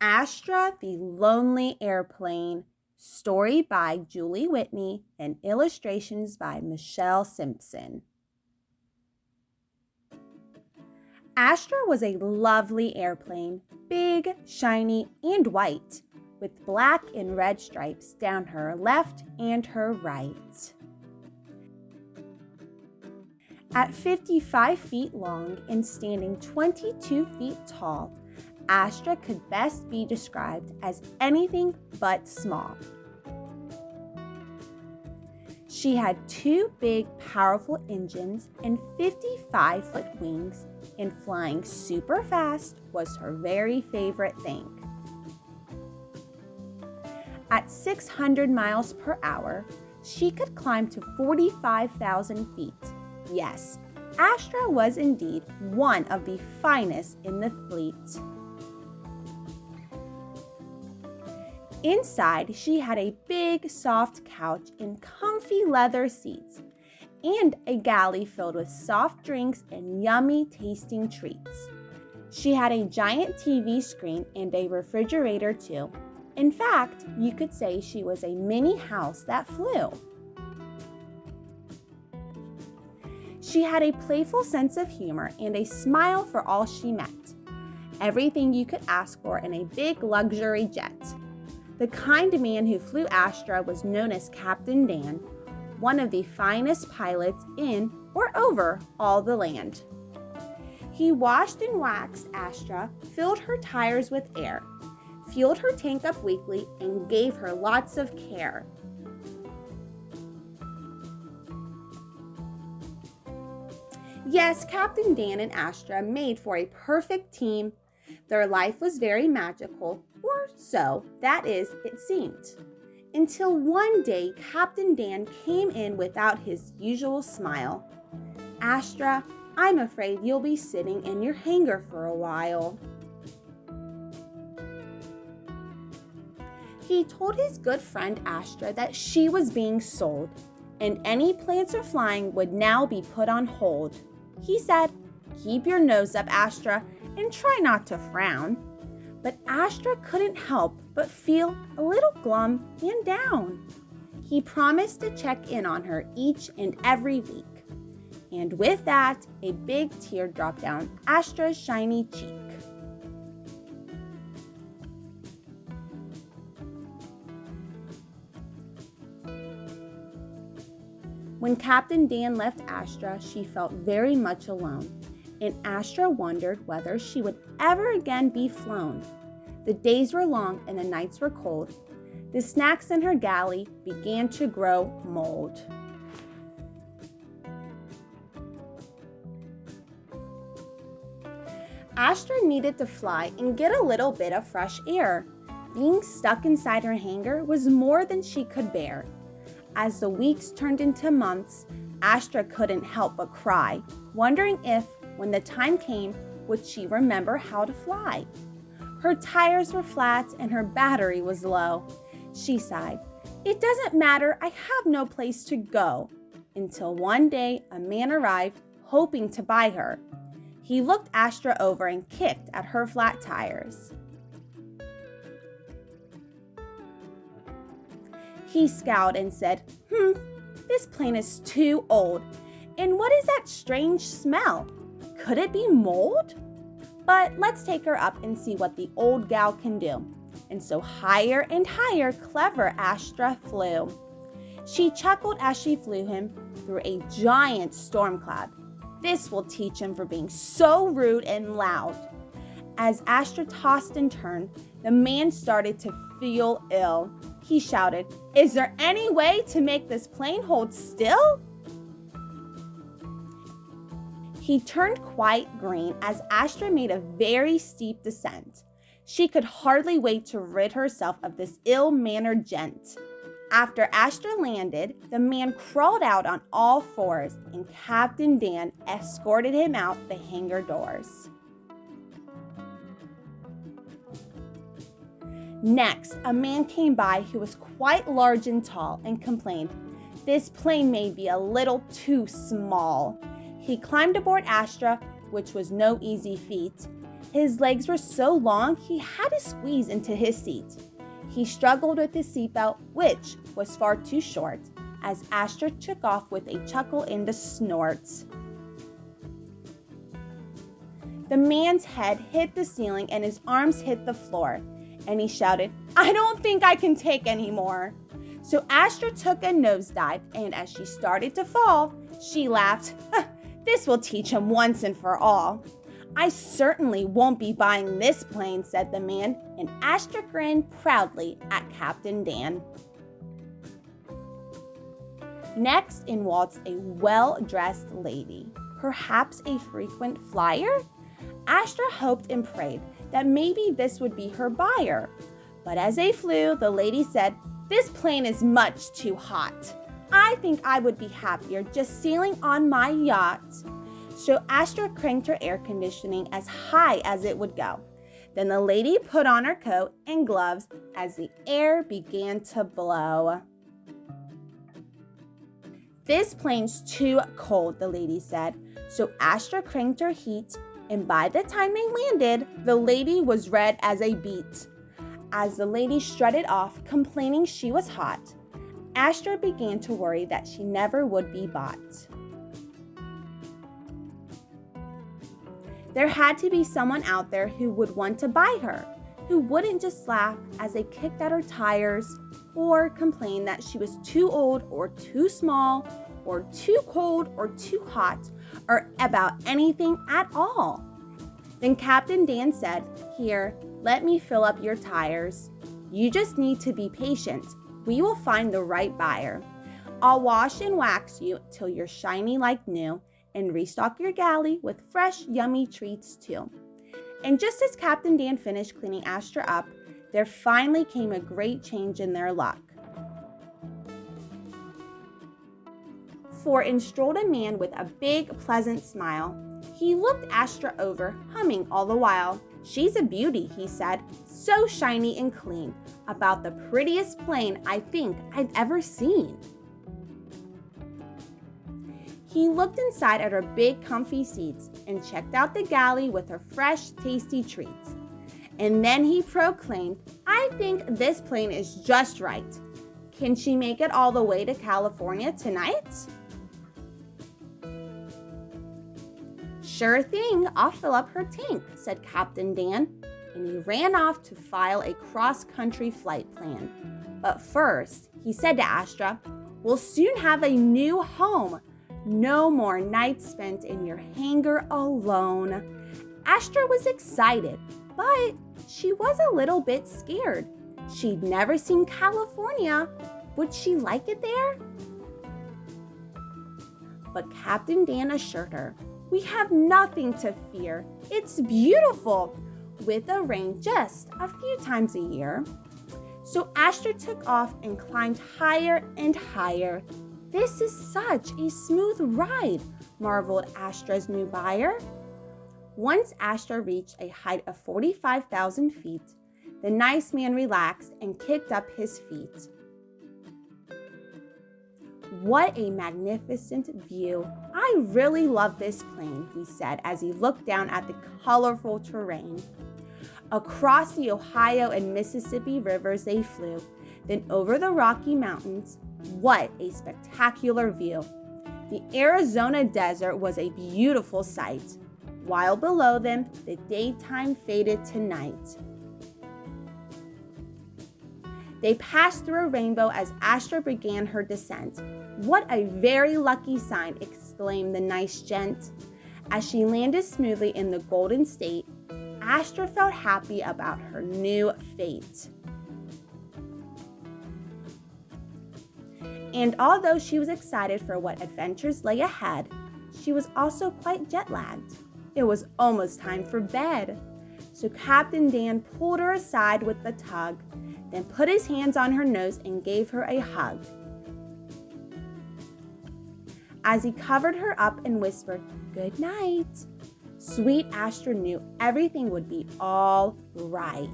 Astra the Lonely Airplane, story by Julie Whitney and illustrations by Michelle Simpson. Astra was a lovely airplane, big, shiny, and white, with black and red stripes down her left and her right. At 55 feet long and standing 22 feet tall, Astra could best be described as anything but small. She had two big, powerful engines and 55-foot wings, and flying super fast was her very favorite thing. At 600 miles per hour, she could climb to 45,000 feet. Yes, Astra was indeed one of the finest in the fleet. Inside, she had a big, soft couch and comfy leather seats, and a galley filled with soft drinks and yummy tasting treats. She had a giant TV screen and a refrigerator too. In fact, you could say she was a mini house that flew. She had a playful sense of humor and a smile for all she met. Everything you could ask for in a big luxury jet. The kind man who flew Astra was known as Captain Dan, one of the finest pilots in or over all the land. He washed and waxed Astra, filled her tires with air, fueled her tank up weekly, and gave her lots of care. Yes, Captain Dan and Astra made for a perfect team. Their life was very magical, or so, that is, it seemed. Until one day, Captain Dan came in without his usual smile. "Astra, I'm afraid you'll be sitting in your hangar for a while." He told his good friend Astra that she was being sold, and any plans for flying would now be put on hold. He said, "Keep your nose up, Astra, and try not to frown." But Astra couldn't help but feel a little glum and down. He promised to check in on her each and every week. And with that, a big tear dropped down Astra's shiny cheek. When Captain Dan left Astra, she felt very much alone, and Astra wondered whether she would ever again be flown. The days were long and the nights were cold. The snacks in her galley began to grow mold. Astra needed to fly and get a little bit of fresh air. Being stuck inside her hangar was more than she could bear. As the weeks turned into months, Astra couldn't help but cry, wondering if, when the time came, would she remember how to fly. Her tires were flat and her battery was low. She sighed, "It doesn't matter, I have no place to go." Until one day, a man arrived, hoping to buy her. He looked Astra over and kicked at her flat tires. He scowled and said, "This plane is too old. And what is that strange smell? Could it be mold? But let's take her up and see what the old gal can do." And so higher and higher clever Astra flew. She chuckled as she flew him through a giant storm cloud. This will teach him for being so rude and loud. As Astra tossed and turned, the man started to feel ill. He shouted, "Is there any way to make this plane hold still?" He turned quite green as Astra made a very steep descent. She could hardly wait to rid herself of this ill-mannered gent. After Astra landed, the man crawled out on all fours, and Captain Dan escorted him out the hangar doors. Next, a man came by who was quite large and tall and complained, "This plane may be a little too small." He climbed aboard Astra, which was no easy feat. His legs were so long he had to squeeze into his seat. He struggled with his seatbelt, which was far too short, as Astra took off with a chuckle and a snort. The man's head hit the ceiling and his arms hit the floor, and he shouted, "I don't think I can take any more." So Astra took a nosedive, and as she started to fall, she laughed. "This will teach him once and for all." "I certainly won't be buying this plane," said the man, and Astra grinned proudly at Captain Dan. Next in waltzed a well-dressed lady, perhaps a frequent flyer. Astra hoped and prayed that maybe this would be her buyer. But as they flew, the lady said, "This plane is much too hot. I think I would be happier just sailing on my yacht." So Astra cranked her air conditioning as high as it would go. Then the lady put on her coat and gloves as the air began to blow. "This plane's too cold," the lady said. So Astra cranked her heat, and by the time they landed, the lady was red as a beet. As the lady strutted off, complaining she was hot, Astra began to worry that she never would be bought. There had to be someone out there who would want to buy her, who wouldn't just laugh as they kicked at her tires or complain that she was too old or too small or too cold or too hot or about anything at all. Then Captain Dan said, "Here, let me fill up your tires. You just need to be patient. We will find the right buyer. I'll wash and wax you till you're shiny like new and restock your galley with fresh, yummy treats too." And just as Captain Dan finished cleaning Astra up, there finally came a great change in their luck. For in strolled a man with a big, pleasant smile. He looked Astra over, humming all the while. "She's a beauty," he said, "so shiny and clean. About the prettiest plane I think I've ever seen." He looked inside at her big, comfy seats and checked out the galley with her fresh, tasty treats. And then he proclaimed, "I think this plane is just right. Can she make it all the way to California tonight?" "Sure thing, I'll fill up her tank," said Captain Dan, and he ran off to file a cross-country flight plan. But first, he said to Astra, "We'll soon have a new home. No more nights spent in your hangar alone." Astra was excited, but she was a little bit scared. She'd never seen California. Would she like it there? But Captain Dan assured her, "We have nothing to fear. It's beautiful, with a rain just a few times a year." So Astra took off and climbed higher and higher. "This is such a smooth ride," marveled Astra's new buyer. Once Astra reached a height of 45,000 feet, the nice man relaxed and kicked up his feet. "What a magnificent view. I really love this plane," he said as he looked down at the colorful terrain. Across the Ohio and Mississippi rivers they flew, then over the Rocky Mountains. What a spectacular view. The Arizona desert was a beautiful sight, while below them the daytime faded to night. They passed through a rainbow as Astra began her descent. "What a very lucky sign," exclaimed the nice gent. As she landed smoothly in the Golden State, Astra felt happy about her new fate. And although she was excited for what adventures lay ahead, she was also quite jet-lagged. It was almost time for bed. So Captain Dan pulled her aside with the tug, then put his hands on her nose and gave her a hug. As he covered her up and whispered, "Good night," sweet Astra knew everything would be all right.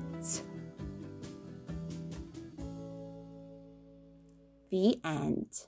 The end.